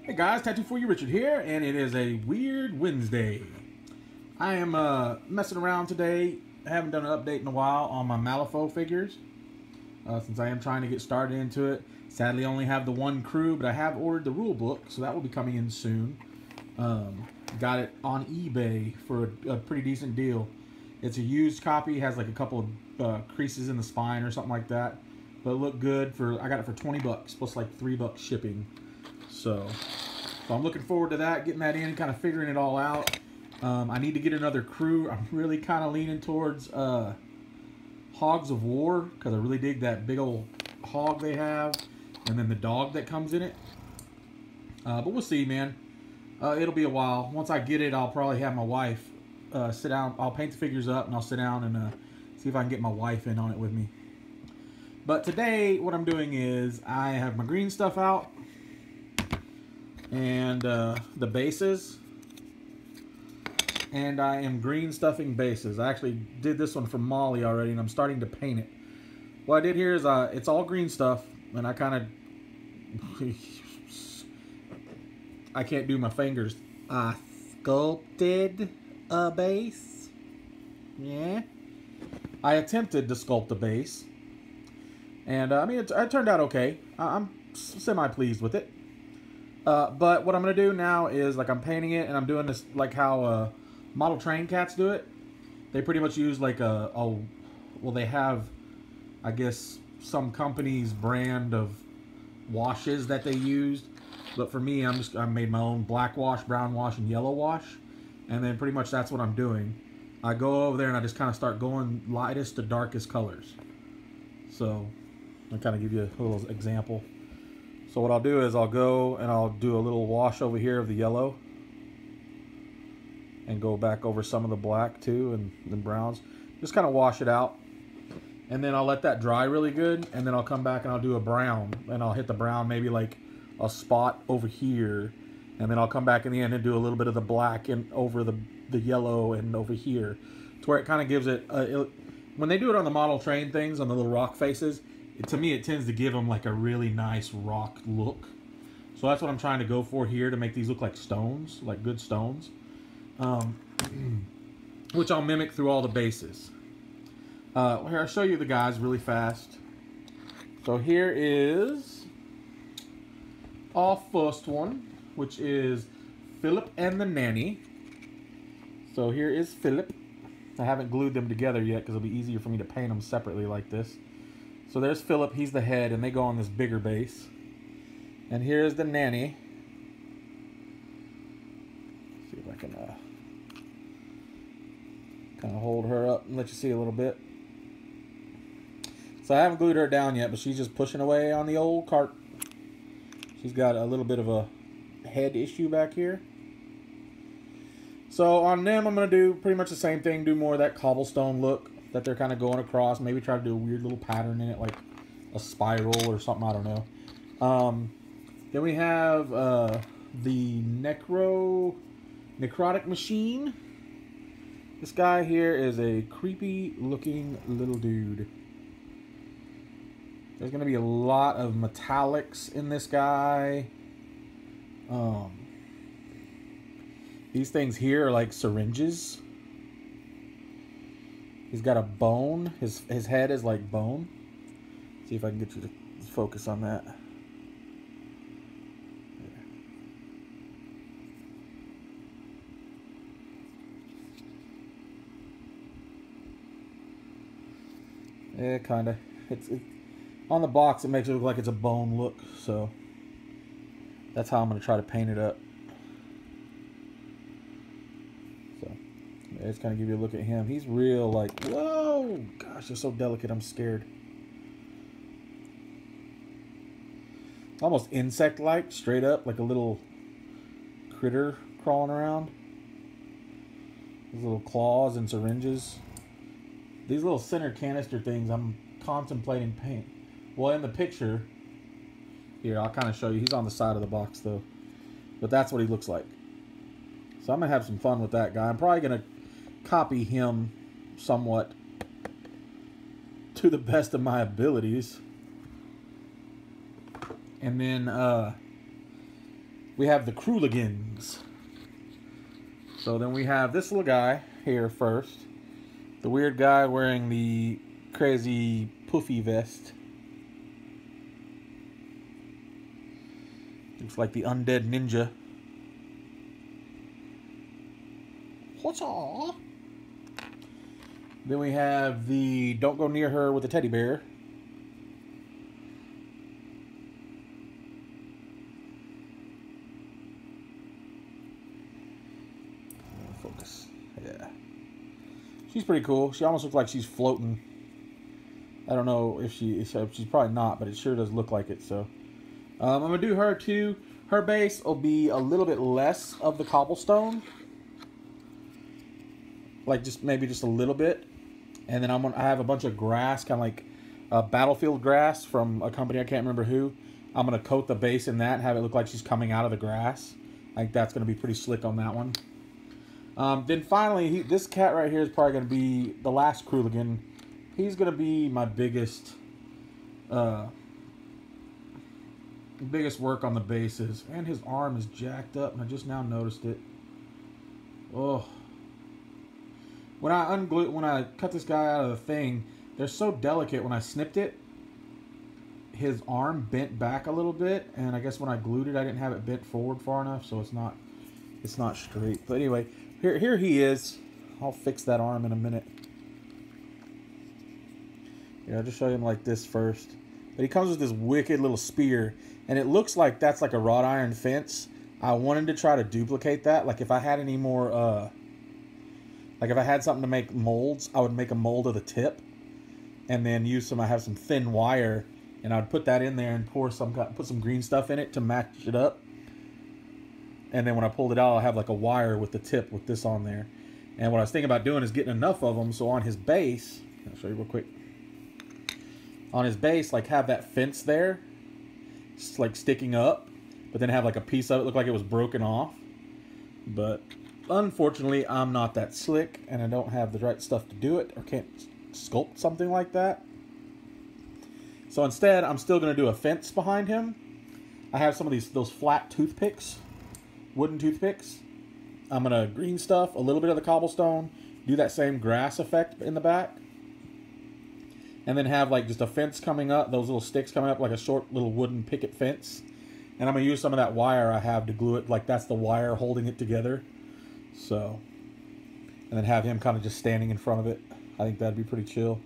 Hey guys, Tattoo For You Richard here, and it is a Weird Wednesday. I am messing around today. I haven't done an update in a while on my Malifaux figures, since I am trying to get started into it. Sadly, I only have the one crew, but I have ordered the rule book, so that will be coming in soon. Got it on eBay for a pretty decent deal. It's a used copy, has like a couple of creases in the spine or something like that, but it looked good. I got it for 20 bucks plus like $3 shipping. So I'm looking forward to that, getting that in, kind of figuring it all out. I need to get another crew. I'm really kind of leaning towards Hogs of War, because I really dig that big old hog they have, and then the dog that comes in it. But we'll see, man. It'll be a while. Once I get it, I'll probably have my wife sit down. I'll paint the figures up, and I'll sit down and see if I can get my wife in on it with me. But today, what I'm doing is I have my green stuff out, and the bases, and I am green stuffing bases. I actually did this one from Molly already, and I'm starting to paint it. What I did here is it's all green stuff, and I kind of I can't do my fingers. I sculpted a base. Yeah, I attempted to sculpt a base, and I mean it turned out okay. I'm semi-pleased with it. But what I'm going to do now is, like, I'm painting it, and I'm doing this like how model train cats do it. They pretty much use like well, they have, I guess, some company's brand of washes that they used. But for me, I made my own black wash, brown wash, and yellow wash. And then pretty much that's what I'm doing. I go over there and I just kind of start going lightest to darkest colors. So I'll kind of give you a little example. So what I'll do is I'll go and I'll do a little wash over here of the yellow, and go back over some of the black too, and the browns. Just kind of wash it out, and then I'll let that dry really good, and then I'll come back and I'll do a brown, and I'll hit the brown maybe like a spot over here, and then I'll come back in the end and do a little bit of the black and over the yellow and over here, to where it kind of gives it, when they do it on the model train things, on the little rock faces, to me it tends to give them like a really nice rock look. So that's what I'm trying to go for here, to make these look like stones, like good stones, which I'll mimic through all the bases. Here, I'll show you the guys really fast. So here is our first one, which is Philip and the Nanny. So here is Philip. I haven't glued them together yet because it'll be easier for me to paint them separately like this. So there's Philip, he's the head, and they go on this bigger base. And here's the Nanny. Let's see if I can kind of hold her up and let you see a little bit. So I haven't glued her down yet, but she's just pushing away on the old cart. She's got a little bit of a head issue back here. So on them, I'm going to do pretty much the same thing, do more of that cobblestone look that they're kind of going across. Maybe try to do a weird little pattern in it, like a spiral or something, I don't know. Then we have the necrotic machine. This guy here is a creepy looking little dude. There's going to be a lot of metallics in this guy. These things here are like syringes. He's got a bone. His head is like bone. See if I can get you to focus on that. Yeah, kind of. It's on the box. It makes it look like it's a bone look. So that's how I'm going to try to paint it up. So yeah, just kind of give you a look at him. He's real, like, whoa, gosh, they're so delicate. I'm scared. Almost insect-like, straight up, like a little critter crawling around. These little claws and syringes. These little center canister things, I'm contemplating paint. Well, in the picture, here, I'll kind of show you. He's on the side of the box, though. But that's what he looks like. So I'm going to have some fun with that guy. I'm probably going to copy him somewhat to the best of my abilities. And then we have the Krooligans. So then we have this little guy here first. The weird guy wearing the crazy poofy vest. Looks like the undead ninja. What's all? Then we have the don't go near her with the teddy bear. Focus. Yeah. She's pretty cool. She almost looks like she's floating. I don't know if she's probably not, but it sure does look like it. So I'm going to do her too. Her base will be a little bit less of the cobblestone. Like maybe just a little bit. And then I have a bunch of grass, kind of like battlefield grass from a company I can't remember who. I'm going to coat the base in that and have it look like she's coming out of the grass. I think that's going to be pretty slick on that one. Then finally, this cat right here is probably going to be the last Krooligan. He's going to be my biggest work on the bases. And his arm is jacked up, and I just now noticed it. Oh. When I cut this guy out of the thing, they're so delicate. When I snipped it, his arm bent back a little bit, and I guess when I glued it, I didn't have it bent forward far enough, so it's not straight. But anyway, here he is. I'll fix that arm in a minute. Yeah, I'll just show him like this first. But he comes with this wicked little spear, and it looks like that's like a wrought iron fence. I wanted to try to duplicate that. Like if I had any more, like if I had something to make molds, I would make a mold of the tip, and then I have some thin wire, and I'd put that in there and put some green stuff in it to match it up. And then when I pulled it out, I'll have like a wire with the tip with this on there. And what I was thinking about doing is getting enough of them so on his base, I'll show you real quick. On his base, like have that fence there, just like sticking up, but then have like a piece of it look like it was broken off. But unfortunately, I'm not that slick, and I don't have the right stuff to do it, or can't sculpt something like that. So instead, I'm still going to do a fence behind him. I have some of those flat toothpicks, wooden toothpicks. I'm going to green stuff, a little bit of the cobblestone, do that same grass effect in the back, and then have like just a fence coming up, those little sticks coming up like a short little wooden picket fence. And I'm going to use some of that wire I have to glue it, like that's the wire holding it together. So, and then have him kind of just standing in front of it. I think that'd be pretty chill.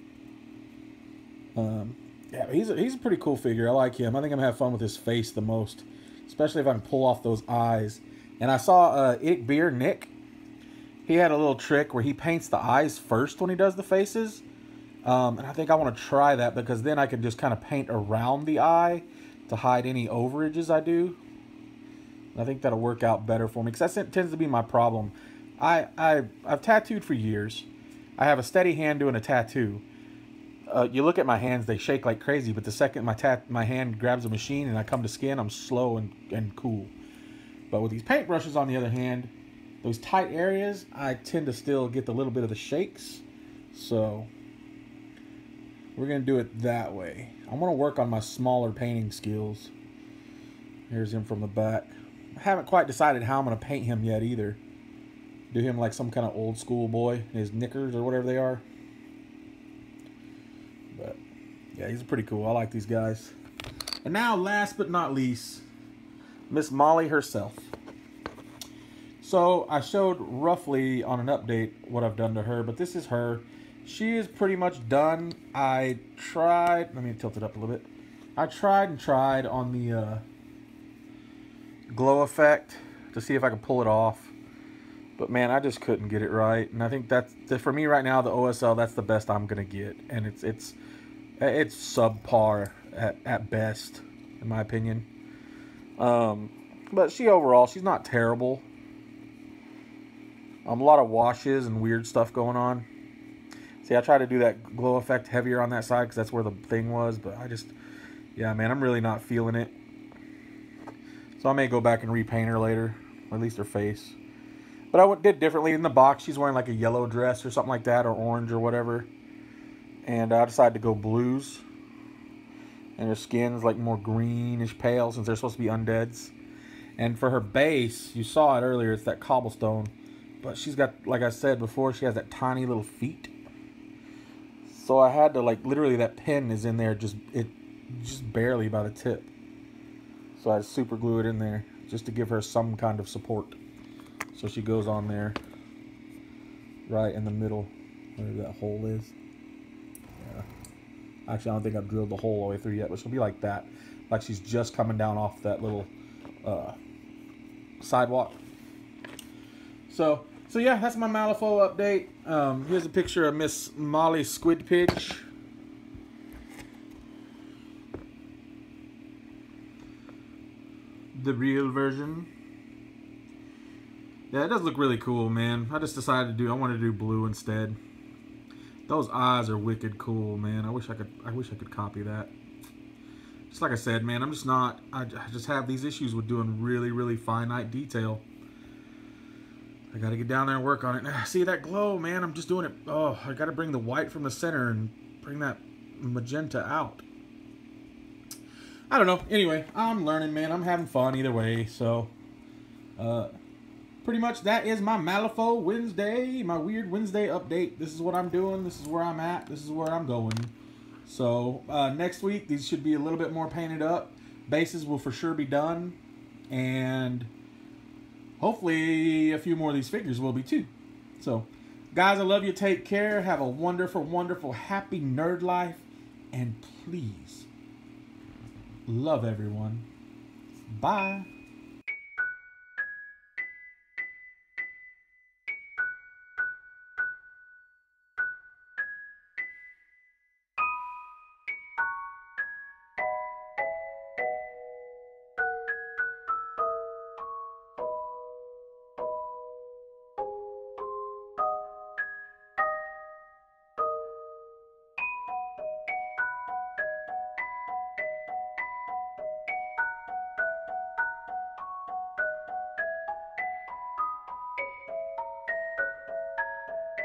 Yeah, but he's a pretty cool figure. I like him. I think I'm going to have fun with his face the most, especially if I can pull off those eyes. And I saw Beer Nick. He had a little trick where he paints the eyes first when he does the faces. And I think I want to try that, because then I can just kind of paint around the eye to hide any overages I do. I think that'll work out better for me, because that tends to be my problem. I've tattooed for years. I have a steady hand doing a tattoo. You look at my hands, they shake like crazy, but the second my hand grabs a machine and I come to skin, I'm slow and cool. But with these paintbrushes, on the other hand, those tight areas, I tend to still get the little bit of the shakes. So we're going to do it that way. I'm going to work on my smaller painting skills. Here's him from the back. I haven't quite decided how I'm going to paint him yet either. Do him like some kind of old school boy, his knickers or whatever they are. But yeah, he's pretty cool. I like these guys. And now, last but not least, Miss Molly herself. So I showed roughly on an update what I've done to her, but this is her. She is pretty much done. I tried, let me tilt it up a little bit. I tried and tried on the glow effect to see if I could pull it off. But man, I just couldn't get it right. And I think that's, for me right now, the OSL, that's the best I'm going to get. And it's subpar at best, in my opinion. But she's not terrible. A lot of washes and weird stuff going on. See, I tried to do that glow effect heavier on that side because that's where the thing was. But yeah, man, I'm really not feeling it. So I may go back and repaint her later. Or at least her face. But I did differently. In the box, she's wearing like a yellow dress or something like that. Or orange or whatever. And I decided to go blues. And her skin's like more greenish pale since they're supposed to be undeads. And for her base, you saw it earlier, it's that cobblestone. But she's got, like I said before, she has that tiny little feet. So I had to, like, literally that pin is in there just barely by the tip. So I super glue it in there just to give her some kind of support. So she goes on there right in the middle where that hole is. Yeah. Actually, I don't think I've drilled the hole all the way through yet, but she'll be like that. Like she's just coming down off that little sidewalk. So yeah, that's my Malifaux update. Here's a picture of Miss Molly Squidpitch. The real version. Yeah, it does look really cool, man. I just decided I wanted to do blue instead. Those eyes are wicked cool, man. I wish I could copy that. Just like I said, man, I'm just not. I just have these issues with doing really, really finite detail. I got to get down there and work on it. See that glow, man? I'm just doing it. Oh, I got to bring the white from the center and bring that magenta out. I don't know. Anyway, I'm learning, man. I'm having fun either way. So, pretty much that is my Malifaux Wednesday, my Weird Wednesday update. This is what I'm doing. This is where I'm at. This is where I'm going. So, next week, these should be a little bit more painted up. Bases will for sure be done. And hopefully a few more of these figures will be too. So, guys, I love you. Take care. Have a wonderful, wonderful, happy nerd life. And please, love everyone. Bye.